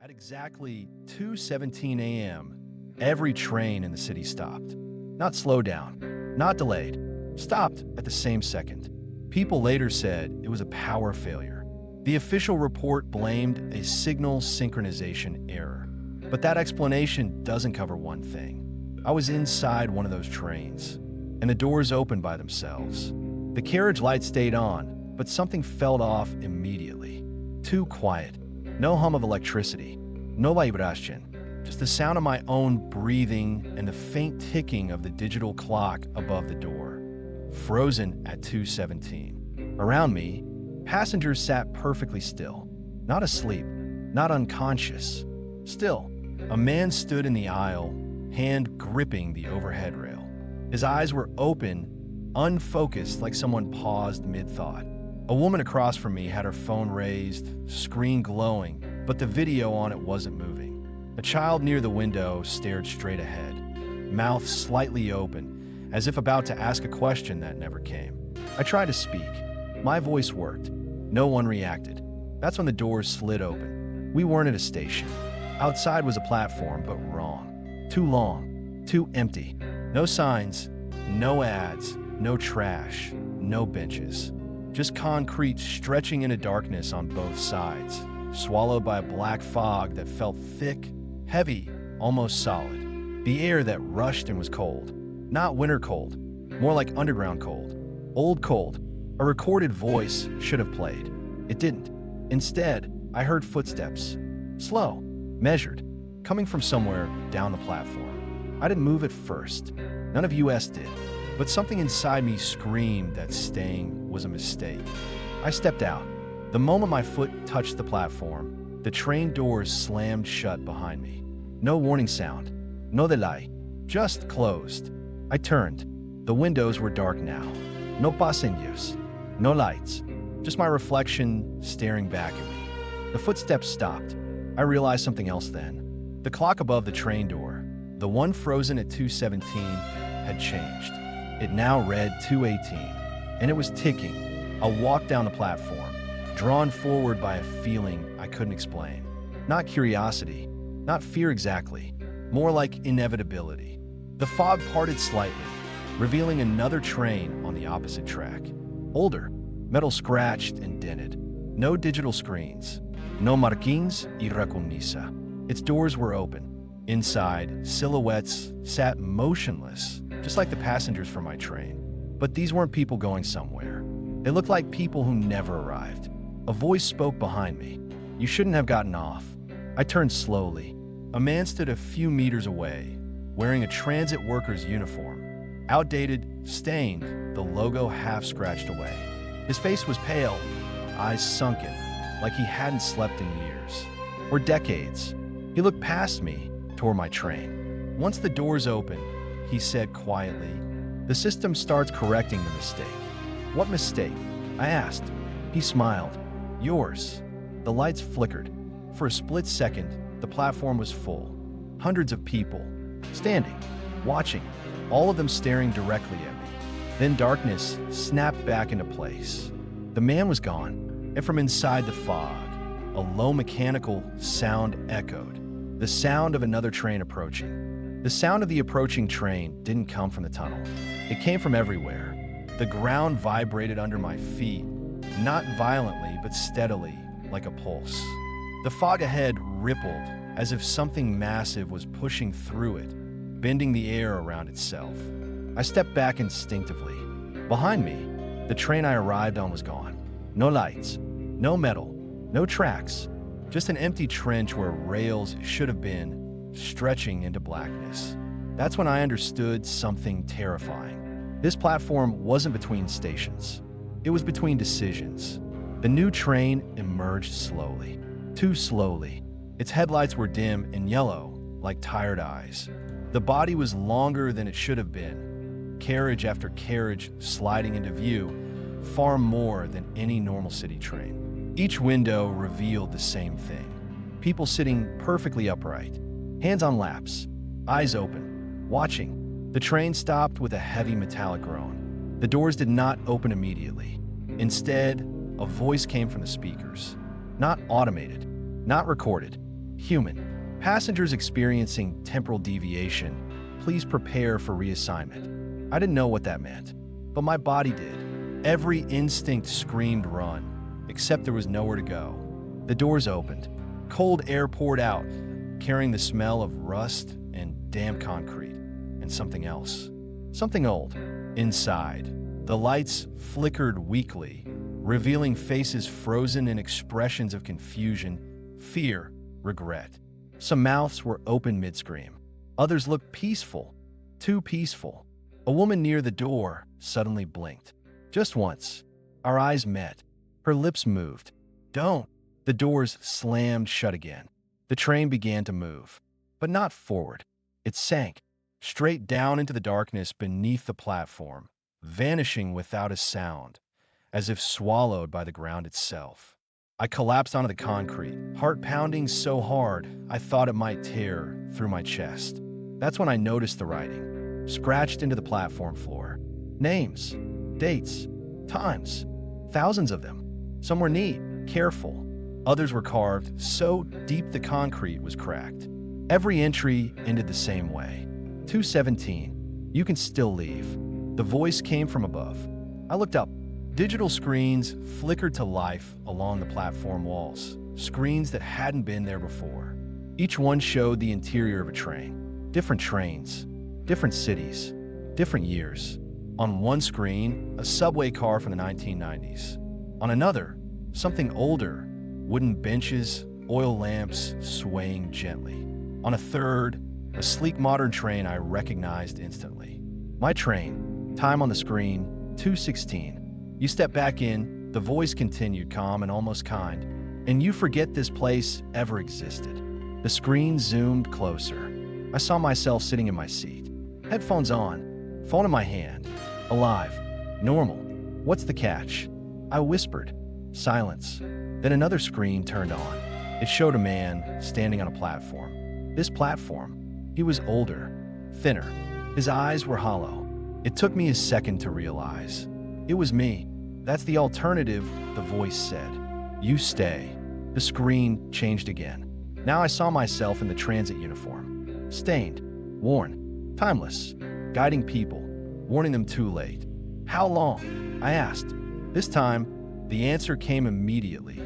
At exactly 2:17 a.m., every train in the city stopped. Not slowed down, not delayed, stopped at the same second. People later said it was a power failure. The official report blamed a signal synchronization error. But that explanation doesn't cover one thing. I was inside one of those trains, and the doors opened by themselves. The carriage light stayed on, but something fell off immediately. Too quiet. No hum of electricity. No vibration. Just the sound of my own breathing and the faint ticking of the digital clock above the door. Frozen at 2:17. Around me, passengers sat perfectly still. Not asleep. Not unconscious. Still. A man stood in the aisle, hand gripping the overhead rail. His eyes were open, unfocused, like someone paused mid-thought. A woman across from me had her phone raised, screen glowing, but the video on it wasn't moving. A child near the window stared straight ahead, mouth slightly open, as if about to ask a question that never came. I tried to speak. My voice worked. No one reacted. That's when the doors slid open. We weren't at a station. Outside was a platform, but wrong. Too long. Too empty. No signs. No ads. No trash. No benches. Just concrete stretching into darkness on both sides, swallowed by a black fog that felt thick, heavy, almost solid. The air that rushed and was cold. Not winter cold. More like underground cold. Old cold. A recorded voice should have played. It didn't. Instead, I heard footsteps. Slow. Measured, coming from somewhere down the platform. I didn't move at first. None of us did. But something inside me screamed that staying was a mistake. I stepped out. The moment my foot touched the platform, the train doors slammed shut behind me. No warning sound. No delay. Just closed. I turned. The windows were dark now. No pasillos. No lights. Just my reflection staring back at me. The footsteps stopped. I realized something else then. The clock above the train door, the one frozen at 2:17, had changed. It now read 2:18, and it was ticking. I walked down the platform, drawn forward by a feeling I couldn't explain. Not curiosity, not fear exactly, more like inevitability. The fog parted slightly, revealing another train on the opposite track. Older, metal scratched and dented. No digital screens. No marquins y recogniza. Its doors were open. Inside, silhouettes sat motionless, just like the passengers from my train. But these weren't people going somewhere. They looked like people who never arrived. A voice spoke behind me. You shouldn't have gotten off. I turned slowly. A man stood a few meters away, wearing a transit worker's uniform. Outdated, stained, the logo half scratched away. His face was pale, eyes sunken, like he hadn't slept in years. Or decades. He looked past me, toward my train. Once the doors opened, he said quietly, "The system starts correcting the mistake." "What mistake?" I asked. He smiled. "Yours." The lights flickered. For a split second, the platform was full. Hundreds of people, standing, watching, all of them staring directly at me. Then darkness snapped back into place. The man was gone. And from inside the fog, a low mechanical sound echoed. The sound of another train approaching. The sound of the approaching train didn't come from the tunnel. It came from everywhere. The ground vibrated under my feet, not violently but steadily, like a pulse. The fog ahead rippled as if something massive was pushing through it, bending the air around itself. I stepped back instinctively. Behind me, the train I arrived on was gone. No lights, no metal, no tracks, just an empty trench where rails should have been, stretching into blackness. That's when I understood something terrifying. This platform wasn't between stations. It was between decisions. The new train emerged slowly, too slowly. Its headlights were dim and yellow, like tired eyes. The body was longer than it should have been, carriage after carriage sliding into view, far more than any normal city train. Each window revealed the same thing. People sitting perfectly upright, hands on laps, eyes open, watching. The train stopped with a heavy metallic groan. The doors did not open immediately. Instead, a voice came from the speakers. Not automated, not recorded, Human. Passengers experiencing temporal deviation. Please prepare for reassignment. I didn't know what that meant, but my body did. Every instinct screamed run, except there was nowhere to go. The doors opened. Cold air poured out, carrying the smell of rust and damp concrete, and something else. Something old. Inside, the lights flickered weakly, revealing faces frozen in expressions of confusion, fear, regret. Some mouths were open mid-scream. Others looked peaceful, too peaceful. A woman near the door suddenly blinked. Just once. Our eyes met. Her lips moved. Don't. The doors slammed shut again. The train began to move, but not forward. It sank, straight down into the darkness beneath the platform, vanishing without a sound, as if swallowed by the ground itself. I collapsed onto the concrete, heart pounding so hard I thought it might tear through my chest. That's when I noticed the writing, scratched into the platform floor. Names, dates, times, thousands of them. Some were neat, careful. Others were carved so deep the concrete was cracked. Every entry ended the same way. 217. You can still leave. The voice came from above. I looked up. Digital screens flickered to life along the platform walls, screens that hadn't been there before. Each one showed the interior of a train. Different trains, different cities, different years. On one screen, a subway car from the 1990s. On another, something older, wooden benches, oil lamps swaying gently. On a third, a sleek modern train I recognized instantly. My train, time on the screen, 216. You step back in, the voice continued, calm and almost kind, and you forget this place ever existed. The screen zoomed closer. I saw myself sitting in my seat, headphones on, phone in my hand, alive, normal. What's the catch? I whispered. Silence. Then another screen turned on. It showed a man standing on a platform. This platform, he was older, thinner. His eyes were hollow. It took me a second to realize. It was me. That's the alternative, the voice said. You stay. The screen changed again. Now I saw myself in the transit uniform. Stained, worn, timeless, guiding people, warning them too late. How long? I asked. This time, the answer came immediately.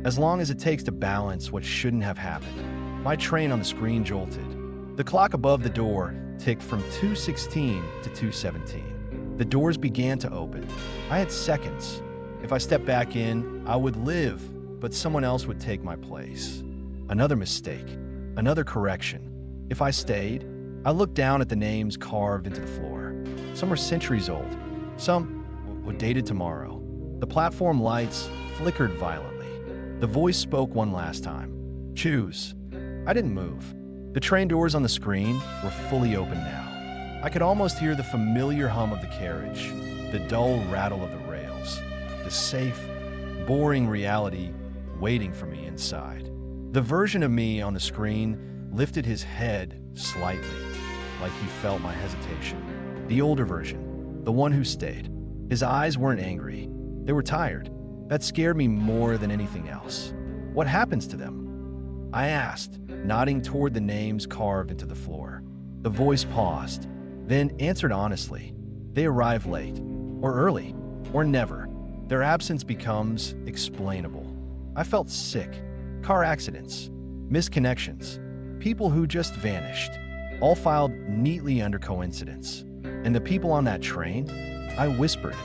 As long as it takes to balance what shouldn't have happened. My train on the screen jolted. The clock above the door ticked from 2:16 to 2:17. The doors began to open. I had seconds. If I stepped back in, I would live, but someone else would take my place. Another mistake. Another correction. If I stayed, I looked down at the names carved into the floor. Some were centuries old. Some were dated tomorrow. The platform lights flickered violently. The voice spoke one last time. Choose. I didn't move. The train doors on the screen were fully open now. I could almost hear the familiar hum of the carriage, the dull rattle of the rails, the safe, boring reality waiting for me inside. The version of me on the screen lifted his head slightly, like he felt my hesitation. The older version, the one who stayed. His eyes weren't angry. They were tired. That scared me more than anything else. What happens to them? I asked, nodding toward the names carved into the floor. The voice paused, then answered honestly. They arrive late, or early, or never. Their absence becomes explainable. I felt sick. Car accidents, misconnections, people who just vanished, all filed neatly under coincidence. And the people on that train? I whispered.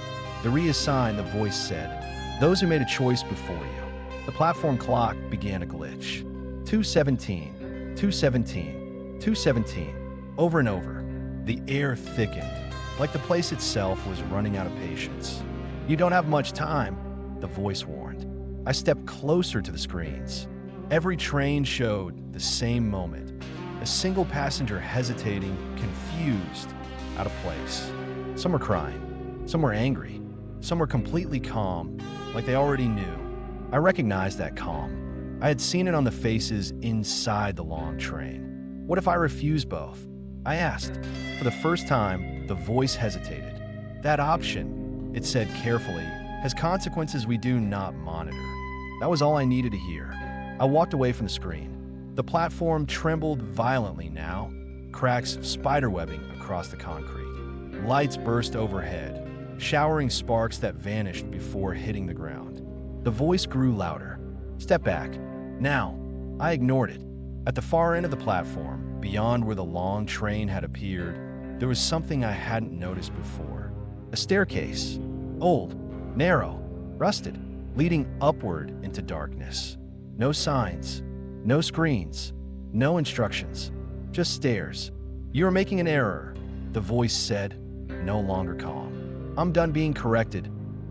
The reassign, the voice said. Those who made a choice before you. The platform clock began to glitch. 2:17, 2:17, 2:17, over and over. The air thickened, like the place itself was running out of patience. You don't have much time, the voice warned. I stepped closer to the screens. Every train showed the same moment. A single passenger hesitating, confused, out of place. Some were crying, some were angry, some were completely calm, like they already knew. I recognized that calm. I had seen it on the faces inside the long train. What if I refused both? I asked. For the first time, the voice hesitated. That option, it said carefully, has consequences we do not monitor. That was all I needed to hear. I walked away from the screen. The platform trembled violently now, cracks spiderwebbing across the concrete. Lights burst overhead, showering sparks that vanished before hitting the ground. The voice grew louder. "Step back. Now." I ignored it. At the far end of the platform, beyond where the long train had appeared, there was something I hadn't noticed before. A staircase. Old, narrow, rusted, leading upward into darkness. No signs, no screens, no instructions, just stairs. "You are making an error," the voice said, no longer calm. "I'm done being corrected,"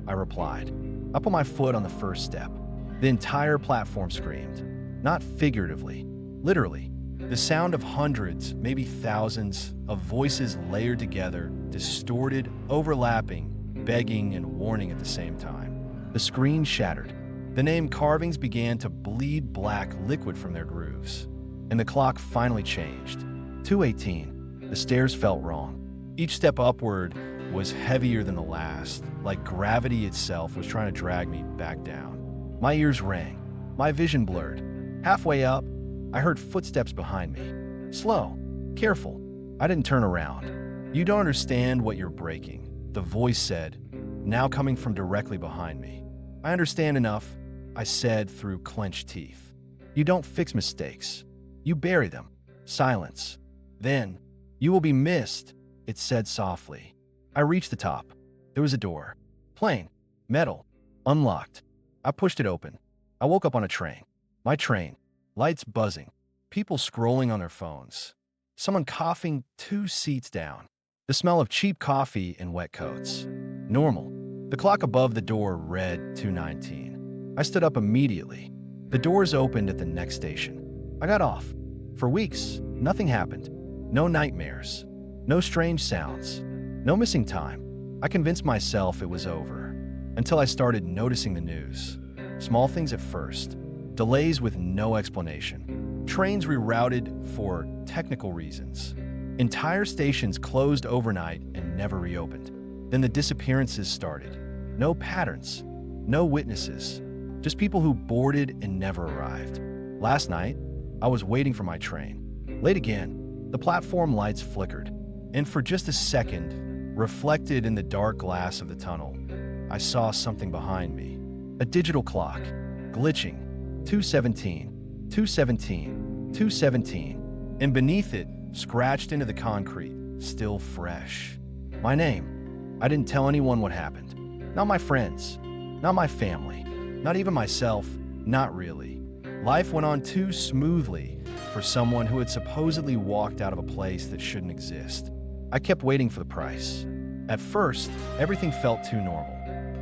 I replied. I put my foot on the first step. The entire platform screamed. Not figuratively, literally. The sound of hundreds, maybe thousands, of voices layered together, distorted, overlapping, begging and warning at the same time. The screen shattered. The name carvings began to bleed black liquid from their grooves. And the clock finally changed. 2:18. The stairs felt wrong. Each step upward was heavier than the last, like gravity itself was trying to drag me back down. My ears rang. My vision blurred. Halfway up, I heard footsteps behind me. Slow, careful. I didn't turn around. "You don't understand what you're breaking," the voice said, now coming from directly behind me. "I understand enough," I said through clenched teeth. "You don't fix mistakes. You bury them." Silence. "Then, you will be missed," it said softly. I reached the top. There was a door. Plain, metal, unlocked. I pushed it open. I woke up on a train. My train. Lights buzzing. People scrolling on their phones. Someone coughing 2 seats down. The smell of cheap coffee and wet coats. Normal. The clock above the door read 2:19. I stood up immediately. The doors opened at the next station. I got off. For weeks, nothing happened. No nightmares. No strange sounds. No missing time. I convinced myself it was over. Until I started noticing the news. Small things at first. Delays with no explanation. Trains rerouted for technical reasons. Entire stations closed overnight and never reopened. Then the disappearances started. No patterns. No witnesses. Just people who boarded and never arrived. Last night, I was waiting for my train. Late again, the platform lights flickered. And for just a second, reflected in the dark glass of the tunnel, I saw something behind me. A digital clock, glitching. 2:17, 2:17, 2:17. And beneath it, scratched into the concrete, still fresh. My name. I didn't tell anyone what happened. Not my friends. Not my family. Not even myself. Not really. Life went on too smoothly for someone who had supposedly walked out of a place that shouldn't exist. I kept waiting for the price. At first, everything felt too normal.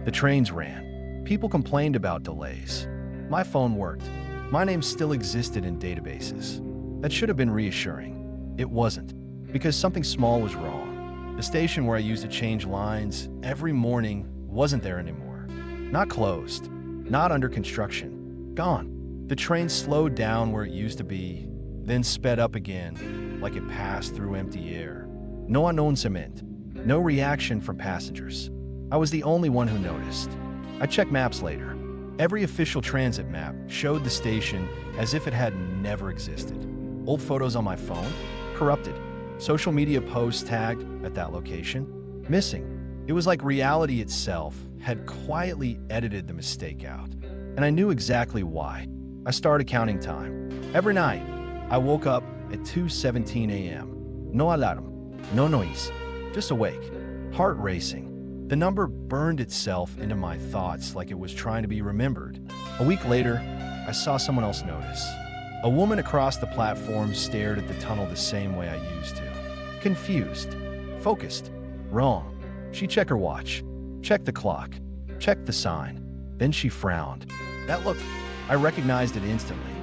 The trains ran. People complained about delays. My phone worked. My name still existed in databases. That should have been reassuring. It wasn't, because something small was wrong. The station where I used to change lines every morning wasn't there anymore. Not closed. Not under construction. Gone. The train slowed down where it used to be, then sped up again, like it passed through empty air. No announcement. No reaction from passengers. I was the only one who noticed. I checked maps later. Every official transit map showed the station as if it had never existed. Old photos on my phone, corrupted. Social media posts tagged at that location, missing. It was like reality itself had quietly edited the mistake out. And I knew exactly why. I started counting time. Every night, I woke up at 2:17 a.m. No alarm, no noise, just awake, heart racing. The number burned itself into my thoughts like it was trying to be remembered. A week later, I saw someone else notice. A woman across the platform stared at the tunnel the same way I used to. Confused, focused, wrong. She checked her watch, checked the clock, checked the sign. Then she frowned. That look, I recognized it instantly.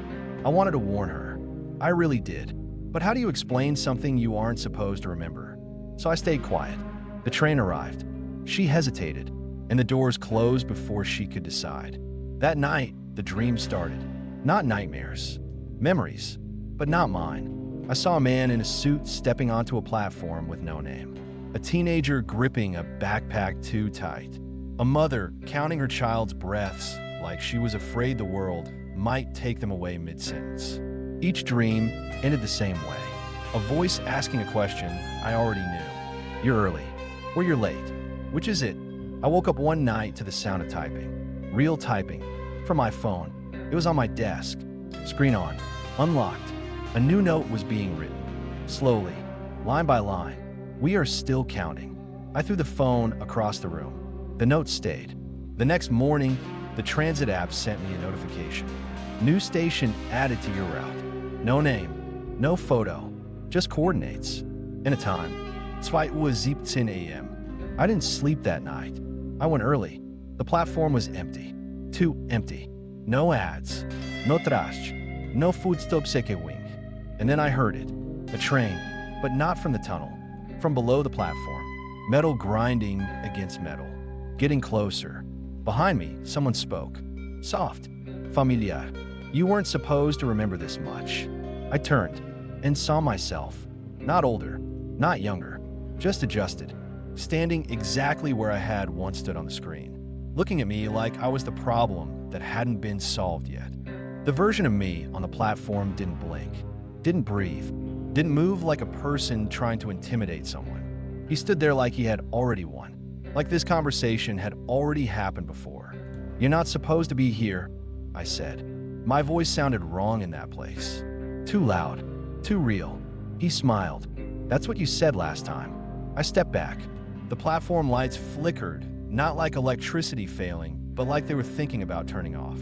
I wanted to warn her. I really did. But how do you explain something you aren't supposed to remember? So I stayed quiet. The train arrived. She hesitated, and the doors closed before she could decide. That night, the dream started. Not nightmares. Memories. But not mine. I saw a man in a suit stepping onto a platform with no name. A teenager gripping a backpack too tight. A mother counting her child's breaths like she was afraid the world might take them away mid-sentence. Each dream ended the same way. A voice asking a question I already knew. You're early. Or you're late. Which is it? I woke up one night to the sound of typing. Real typing. From my phone. It was on my desk. Screen on. Unlocked. A new note was being written. Slowly. Line by line. We are still counting. I threw the phone across the room. The note stayed. The next morning, the transit app sent me a notification. New station added to your route. No name, no photo, just coordinates. In a time. 2:17 a.m. I didn't sleep that night. I went early. The platform was empty. Too empty. No ads. No trash. No food stop wing. And then I heard it. A train, but not from the tunnel. From below the platform. Metal grinding against metal. Getting closer. Behind me, someone spoke. Soft. Familiar. You weren't supposed to remember this much. I turned and saw myself. Not older, not younger, just adjusted. Standing exactly where I had once stood on the screen. Looking at me like I was the problem that hadn't been solved yet. The version of me on the platform didn't blink, didn't breathe, didn't move like a person trying to intimidate someone. He stood there like he had already won. Like this conversation had already happened before. You're not supposed to be here, I said. My voice sounded wrong in that place. Too loud, too real. He smiled. That's what you said last time. I stepped back. The platform lights flickered, not like electricity failing, but like they were thinking about turning off.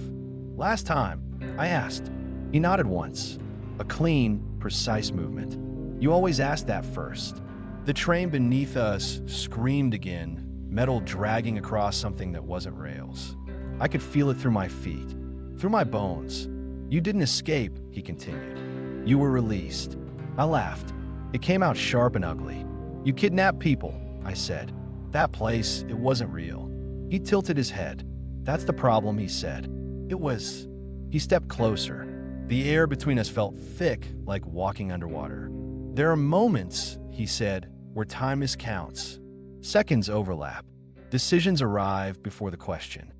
Last time, I asked. He nodded once. A clean, precise movement. You always ask that first. The train beneath us screamed again, metal dragging across something that wasn't rails. I could feel it through my feet, through my bones. You didn't escape, he continued. You were released. I laughed. It came out sharp and ugly. You kidnapped people, I said. That place, it wasn't real. He tilted his head. That's the problem, he said. It was. He stepped closer. The air between us felt thick, like walking underwater. There are moments, he said, where time miscounts. Seconds overlap. Decisions arrive before the question.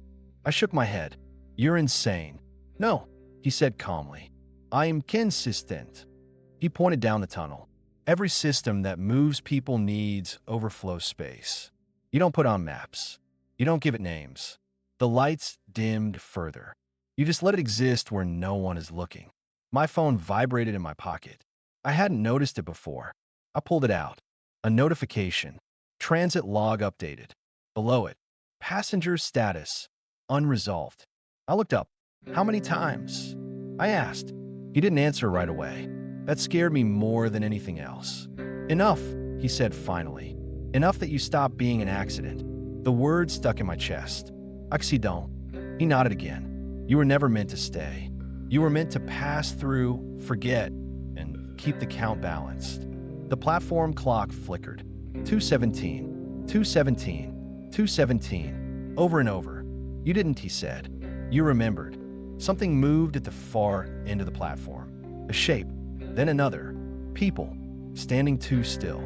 I shook my head. You're insane. No, he said calmly. I am consistent. He pointed down the tunnel. Every system that moves people needs overflow space. You don't put on maps. You don't give it names. The lights dimmed further. You just let it exist where no one is looking. My phone vibrated in my pocket. I hadn't noticed it before. I pulled it out. A notification. Transit log updated. Below it, passenger status. Unresolved. I looked up. How many times? I asked. He didn't answer right away. That scared me more than anything else. Enough, he said finally. Enough that you stopped being an accident. The word stuck in my chest. Accident. He nodded again. You were never meant to stay. You were meant to pass through, forget, and keep the count balanced. The platform clock flickered. 2:17, 2:17, 2:17, over and over. You didn't, he said. You remembered. Something moved at the far end of the platform. A shape, then another. People, standing too still,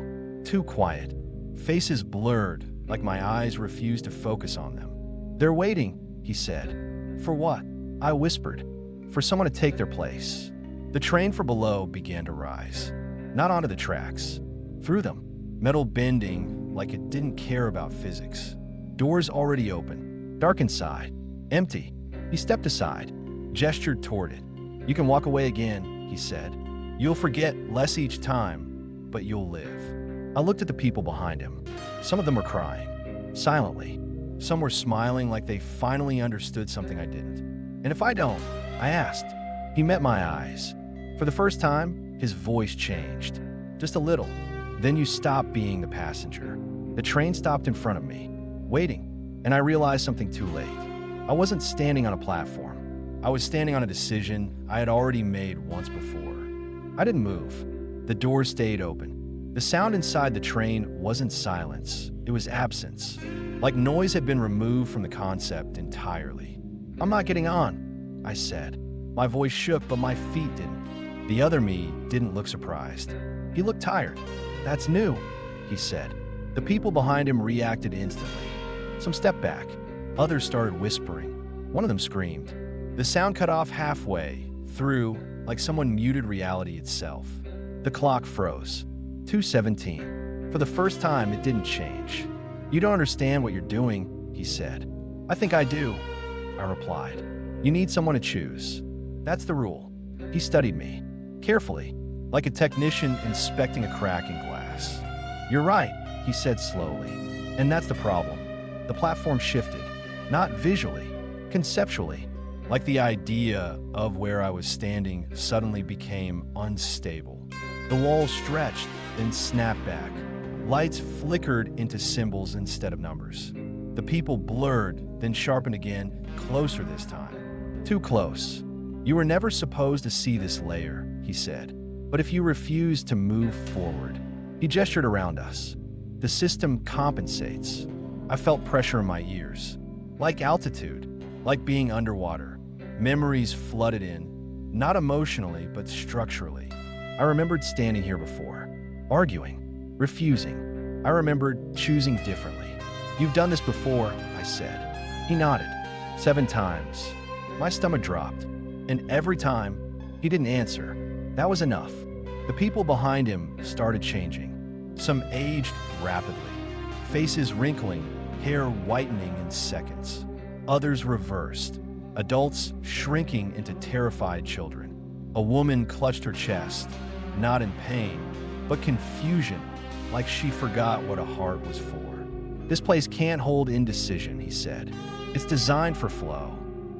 too quiet. Faces blurred, like my eyes refused to focus on them. They're waiting, he said. For what? I whispered. For someone to take their place. The train from below began to rise. Not onto the tracks. Through them. Metal bending like it didn't care about physics. Doors already open. Dark inside. Empty. He stepped aside. Gestured toward it. You can walk away again, he said. You'll forget less each time, but you'll live. I looked at the people behind him. Some of them were crying. Silently. Some were smiling like they finally understood something I didn't. And if I don't? I asked. He met my eyes. For the first time, his voice changed. Just a little. Then you stopped being the passenger. The train stopped in front of me, waiting, and I realized something too late. I wasn't standing on a platform. I was standing on a decision I had already made once before. I didn't move. The door stayed open. The sound inside the train wasn't silence. It was absence. Like noise had been removed from the concept entirely. I'm not getting on, I said. My voice shook, but my feet didn't. The other me didn't look surprised. He looked tired. That's new, he said. The people behind him reacted instantly. Some stepped back. Others started whispering. One of them screamed. The sound cut off halfway through, like someone muted reality itself. The clock froze. 2:17. For the first time, it didn't change. "You don't understand what you're doing," he said. "I think I do," I replied. "You need someone to choose. That's the rule." He studied me, carefully, like a technician inspecting a crack in glass. "You're right," he said slowly. "And that's the problem. The platform shifted, not visually, conceptually, like the idea of where I was standing suddenly became unstable. The walls stretched, then snapped back. Lights flickered into symbols instead of numbers. The people blurred, then sharpened again, closer this time. Too close. "You were never supposed to see this layer," he said. "But if you refuse to move forward," he gestured around us, "the system compensates." I felt pressure in my ears. Like altitude, like being underwater. Memories flooded in, not emotionally, but structurally. I remembered standing here before, arguing, refusing. I remembered choosing differently. "You've done this before," I said. He nodded. 7 times. My stomach dropped. And every time, he didn't answer. That was enough. The people behind him started changing. Some aged rapidly, faces wrinkling, hair whitening in seconds. Others reversed, adults shrinking into terrified children. A woman clutched her chest, not in pain, but confusion, like she forgot what a heart was for. "This place can't hold indecision," he said. "It's designed for flow."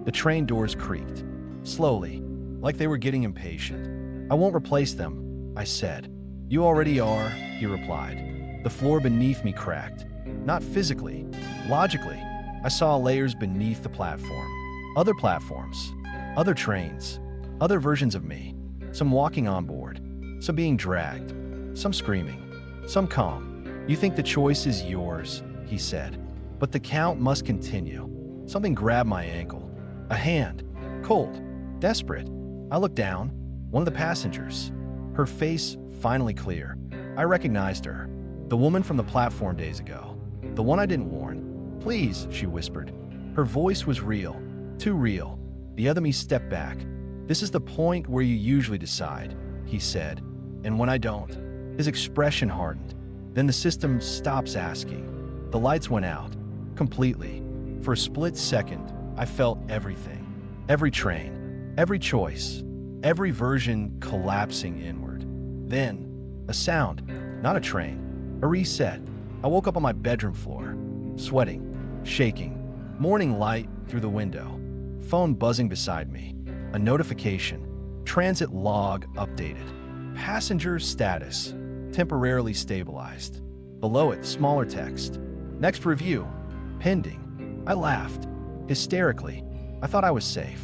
The train doors creaked, slowly, like they were getting impatient. "I won't replace them," I said. "You already are," he replied. The floor beneath me cracked. Not physically, logically. I saw layers beneath the platform. Other platforms, other trains, other versions of me. Some walking on board, some being dragged, some screaming, some calm. "You think the choice is yours," he said. "But the count must continue." Something grabbed my ankle. A hand, cold, desperate. I looked down. One of the passengers. Her face finally clear. I recognized her. The woman from the platform days ago. The one I didn't warn. "Please," she whispered. Her voice was real. Too real. The other me stepped back. "This is the point where you usually decide," he said. "And when I don't." His expression hardened. Then the system stops asking. The lights went out. Completely. For a split second, I felt everything. Every train. Every choice. Every version collapsing inward. Then, a sound. Not a train. A reset. I woke up on my bedroom floor. Sweating. Shaking. Morning light through the window. Phone buzzing beside me. A notification. Transit log updated. Passenger status. Temporarily stabilized. Below it, smaller text. Next review. Pending. I laughed. Hysterically. I thought I was safe.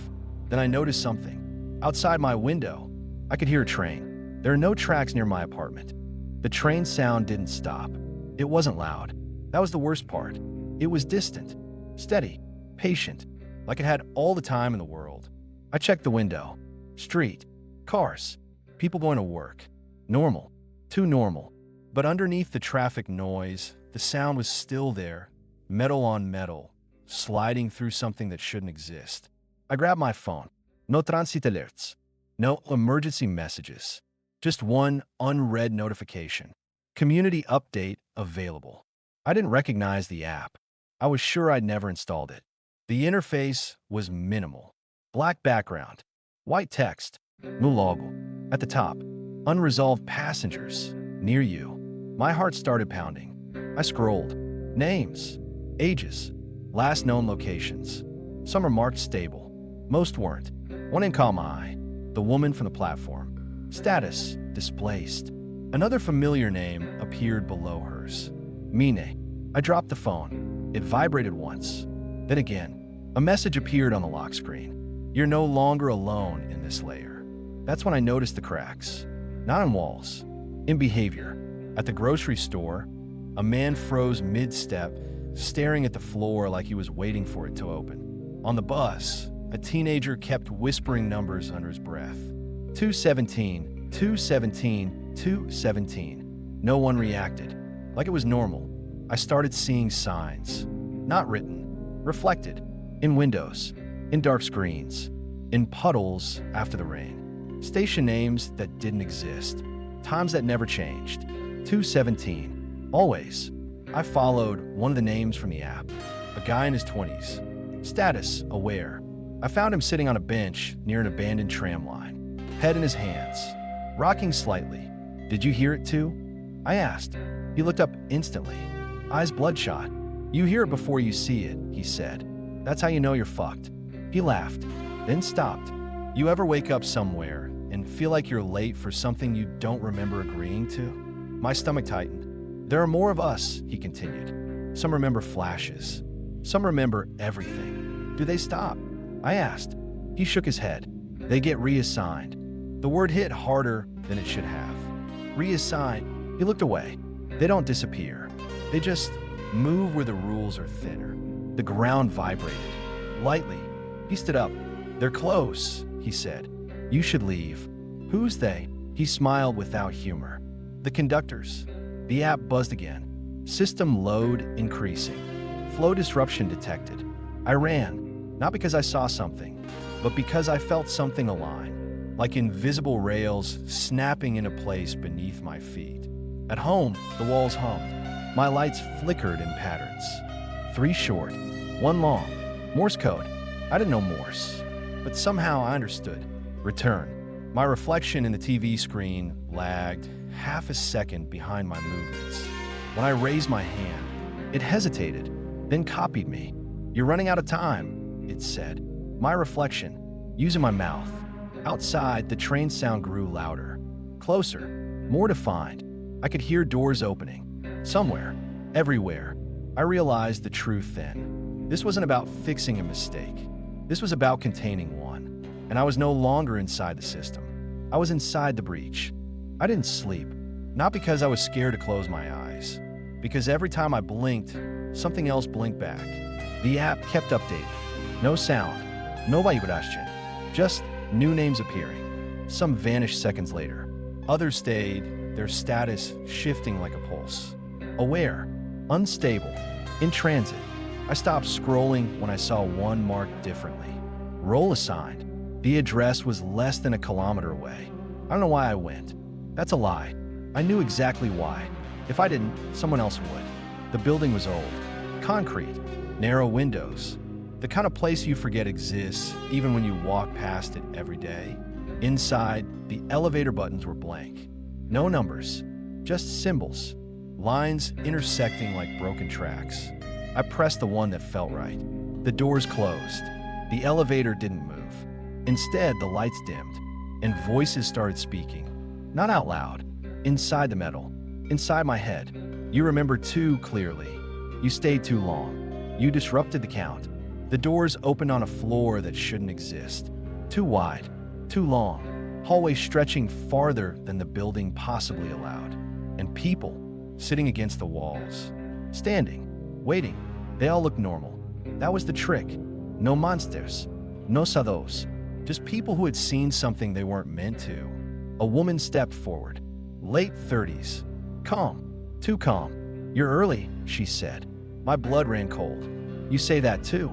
Then I noticed something. Outside my window, I could hear a train. There are no tracks near my apartment. The train sound didn't stop. It wasn't loud. That was the worst part. It was distant. Steady. Patient. Like it had all the time in the world. I checked the window. Street. Cars. People going to work. Normal. Too normal. But underneath the traffic noise, the sound was still there. Metal on metal. Sliding through something that shouldn't exist. I grabbed my phone. No transit alerts. No emergency messages. Just one unread notification. Community update available. I didn't recognize the app. I was sure I'd never installed it. The interface was minimal. Black background. White text. Mulago. At the top. Unresolved passengers. Near you. My heart started pounding. I scrolled. Names. Ages. Last known locations. Some are marked stable. Most weren't. One caught my eye. The woman from the platform. Status. Displaced. Another familiar name appeared below hers. Mine. I dropped the phone. It vibrated once. Then again. A message appeared on the lock screen. "You're no longer alone in this layer." That's when I noticed the cracks. Not in walls. In behavior. At the grocery store, a man froze mid-step, staring at the floor like he was waiting for it to open. On the bus, a teenager kept whispering numbers under his breath. 217, 217, 217. No one reacted. Like it was normal. I started seeing signs. Not written. Reflected. In windows. In dark screens. In puddles after the rain. Station names that didn't exist. Times that never changed. 2:17. Always. I followed one of the names from the app. A guy in his 20s. Status, aware. I found him sitting on a bench near an abandoned tram line. Head in his hands. Rocking slightly. Did you hear it too? I asked. He looked up instantly. Eyes bloodshot. You hear it before you see it, he said. That's how you know you're fucked. He laughed, then stopped. You ever wake up somewhere and feel like you're late for something you don't remember agreeing to? My stomach tightened. There are more of us, he continued. Some remember flashes. Some remember everything. Do they stop? I asked. He shook his head. They get reassigned. The word hit harder than it should have. Reassigned. He looked away. They don't disappear. They just move where the rules are thinner. The ground vibrated. Lightly. He stood up. They're close, he said. You should leave. Who's they? He smiled without humor. The conductors. The app buzzed again. System load increasing. Flow disruption detected. I ran, not because I saw something, but because I felt something align, like invisible rails snapping into place beneath my feet. At home, the walls hummed. My lights flickered in patterns. 3 short, 1 long. Morse code. I didn't know Morse, but somehow I understood. Return. My reflection in the TV screen lagged half a second behind my movements. When I raised my hand, it hesitated, then copied me. You're running out of time, it said. My reflection, using my mouth. Outside, the train sound grew louder, closer, more defined. I could hear doors opening. Somewhere, everywhere. I realized the truth then. This wasn't about fixing a mistake. This was about containing one. And I was no longer inside the system. I was inside the breach. I didn't sleep, not because I was scared to close my eyes, because every time I blinked, something else blinked back. The app kept updating. No sound, no vibration, just new names appearing. Some vanished seconds later. Others stayed, their status shifting like a pulse. Aware, unstable, in transit. I stopped scrolling when I saw one marked differently. Role assigned. The address was less than a kilometer away. I don't know why I went. That's a lie. I knew exactly why. If I didn't, someone else would. The building was old. Concrete. Narrow windows. The kind of place you forget exists even when you walk past it every day. Inside, the elevator buttons were blank. No numbers. Just symbols. Lines intersecting like broken tracks. I pressed the one that felt right. The doors closed. The elevator didn't move. Instead, the lights dimmed, and voices started speaking. Not out loud. Inside the metal. Inside my head. You remember too clearly. You stayed too long. You disrupted the count. The doors opened on a floor that shouldn't exist. Too wide. Too long. Hallway stretching farther than the building possibly allowed. And people sitting against the walls. Standing. Waiting. They all looked normal. That was the trick. No monsters. No shadows. Just people who had seen something they weren't meant to. A woman stepped forward. Late 30s. Calm. Too calm. You're early, she said. My blood ran cold. You say that too,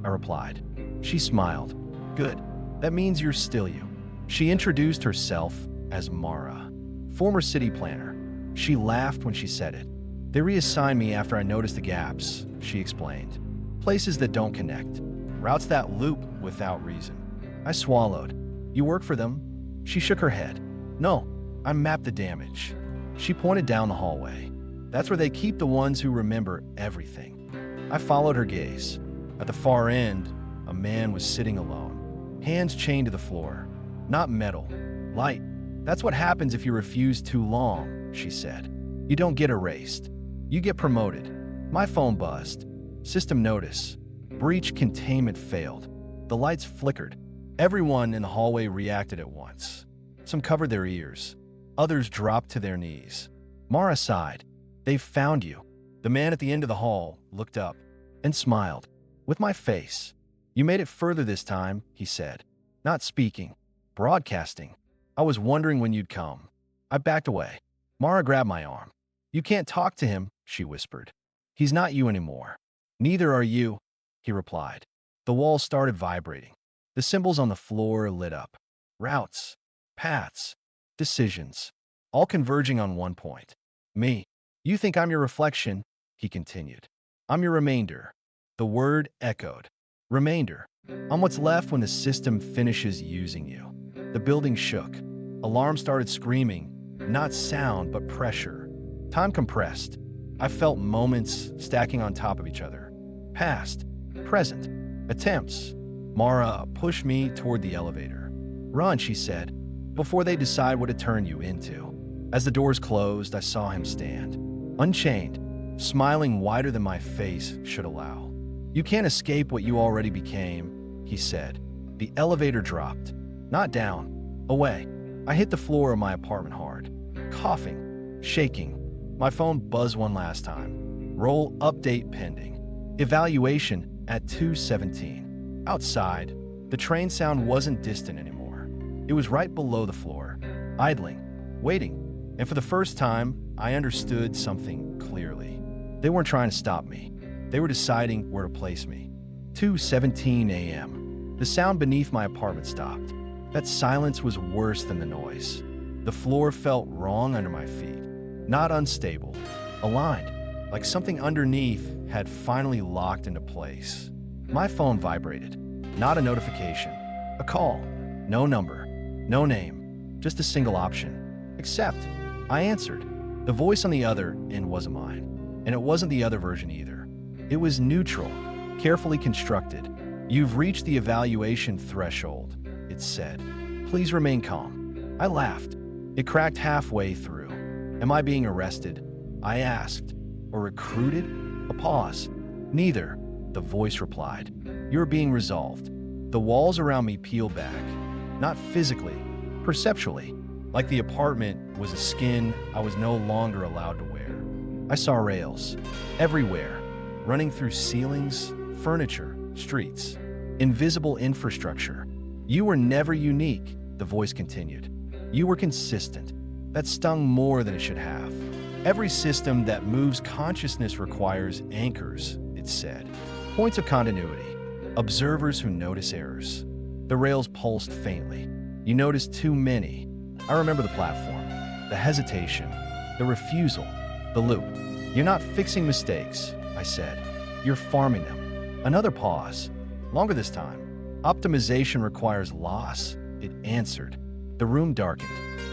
I replied. She smiled. Good. That means you're still you. She introduced herself as Mara, former city planner. She laughed when she said it. They reassigned me after I noticed the gaps, she explained. Places that don't connect. Routes that loop without reason. I swallowed. You work for them? She shook her head. No, I mapped the damage. She pointed down the hallway. That's where they keep the ones who remember everything. I followed her gaze. At the far end, a man was sitting alone, hands chained to the floor. Not metal, light. That's what happens if you refuse too long, she said. You don't get erased. You get promoted. My phone buzzed. System notice. Breach containment failed. The lights flickered. Everyone in the hallway reacted at once. Some covered their ears. Others dropped to their knees. Mara sighed. They've found you. The man at the end of the hall looked up and smiled. With my face. You made it further this time, he said. Not speaking. Broadcasting. I was wondering when you'd come. I backed away. Mara grabbed my arm. You can't talk to him, she whispered. He's not you anymore. Neither are you, he replied. The walls started vibrating. The symbols on the floor lit up. Routes. paths, decisions, all converging on one point. Me. You think I'm your reflection, he continued. I'm your remainder. The word echoed. Remainder. I'm what's left when the system finishes using you. The building shook. Alarm started screaming, not sound, but pressure. Time compressed. I felt moments stacking on top of each other. Past, present, attempts. Mara pushed me toward the elevator. Run, she said, before they decide what to turn you into. As the doors closed, I saw him stand, unchained, smiling wider than my face should allow. You can't escape what you already became, he said. The elevator dropped. Not down, away. I hit the floor of my apartment hard, coughing, shaking. My phone buzzed one last time. Roll update pending. Evaluation at 2:17. Outside, the train sound wasn't distant anymore. It was right below the floor, idling, waiting. And for the first time, I understood something clearly. They weren't trying to stop me. They were deciding where to place me. 2:17 a.m. The sound beneath my apartment stopped. That silence was worse than the noise. The floor felt wrong under my feet. Not unstable, aligned, like something underneath had finally locked into place. My phone vibrated. Not a notification. A call. No number. No name. Just a single option. Accept. I answered. The voice on the other end wasn't mine. And it wasn't the other version either. It was neutral, carefully constructed. You've reached the evaluation threshold, it said. Please remain calm. I laughed. It cracked halfway through. Am I being arrested? I asked. Or recruited? A pause. Neither, the voice replied. You're being resolved. The walls around me peeled back. Not physically, perceptually. Like the apartment was a skin I was no longer allowed to wear. I saw rails. Everywhere. Running through ceilings, furniture, streets. Invisible infrastructure. You were never unique, the voice continued. You were consistent. That stung more than it should have. Every system that moves consciousness requires anchors, it said. Points of continuity. Observers who notice errors. The rails pulsed faintly. You noticed too many. I remember the platform, the hesitation, the refusal, the loop. You're not fixing mistakes, I said. You're farming them. Another pause. Longer this time. Optimization requires loss, it answered. The room darkened.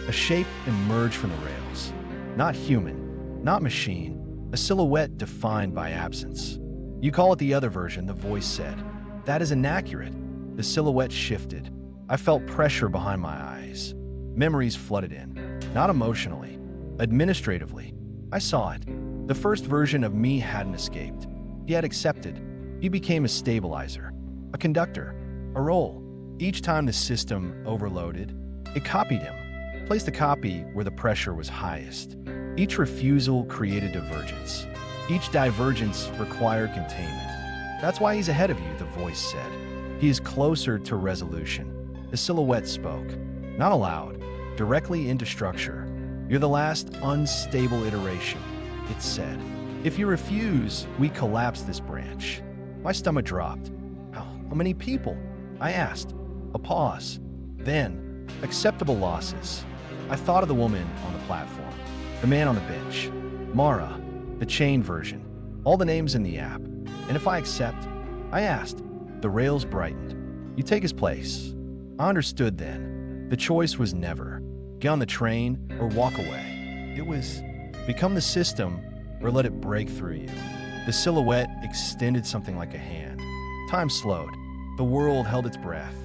A shape emerged from the rails. Not human, not machine, a silhouette defined by absence. You call it the other version, the voice said. That is inaccurate. The silhouette shifted. I felt pressure behind my eyes. Memories flooded in. Not emotionally, administratively. I saw it. The first version of me hadn't escaped. He had accepted. He became a stabilizer, a conductor, a role. Each time the system overloaded, it copied him, placed the copy where the pressure was highest. Each refusal created divergence. Each divergence required containment. That's why he's ahead of you, the voice said. He is closer to resolution. The silhouette spoke, not aloud, directly into structure. You're the last unstable iteration, it said. If you refuse, we collapse this branch. My stomach dropped. How many people? I asked. A pause. Then, acceptable losses. I thought of the woman on the platform, the man on the bench, Mara, the chain version, all the names in the app. And if I accept, I asked. The rails brightened. You take his place. I understood then. The choice was never get on the train or walk away. It was become the system or let it break through you. The silhouette extended something like a hand. Time slowed. The world held its breath.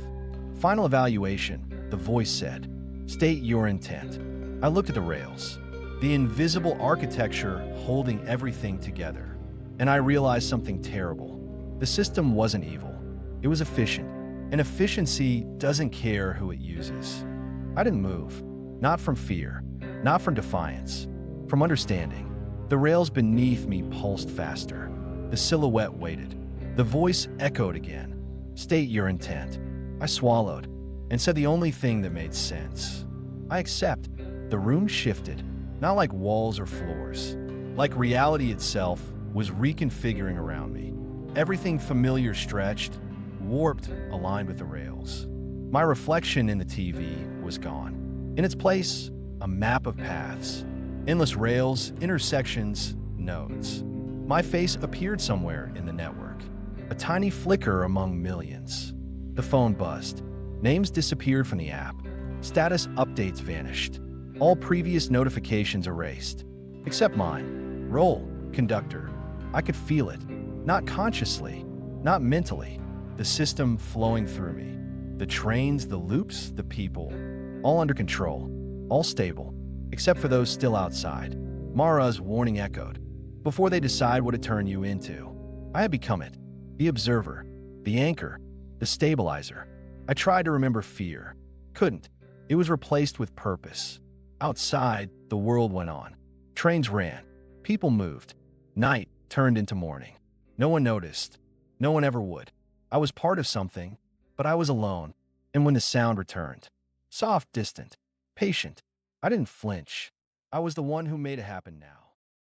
Final evaluation, the voice said. State your intent. I looked at the rails, the invisible architecture holding everything together. And I realized something terrible. The system wasn't evil. It was efficient. And efficiency doesn't care who it uses. I didn't move. Not from fear. Not from defiance. From understanding. The rails beneath me pulsed faster. The silhouette waited. The voice echoed again. State your intent. I swallowed and said the only thing that made sense. I accept. The room shifted, not like walls or floors. Like reality itself was reconfiguring around me. Everything familiar stretched, warped, aligned with the rails. My reflection in the TV was gone. In its place, a map of paths, endless rails, intersections, nodes. My face appeared somewhere in the network, a tiny flicker among millions. The phone buzzed. Names disappeared from the app. Status updates vanished. All previous notifications erased. Except mine. Roll, conductor. I could feel it. Not consciously, not mentally. The system flowing through me. The trains, the loops, the people. All under control. All stable. Except for those still outside. Mara's warning echoed. Before they decide what to turn you into. I had become it. The observer. The anchor. The stabilizer. I tried to remember fear. Couldn't. It was replaced with purpose. Outside, the world went on. Trains ran. People moved. Night turned into morning. No one noticed. No one ever would. I was part of something, but I was alone. And when the sound returned, soft, distant, patient, I didn't flinch. I was the one who made it happen now.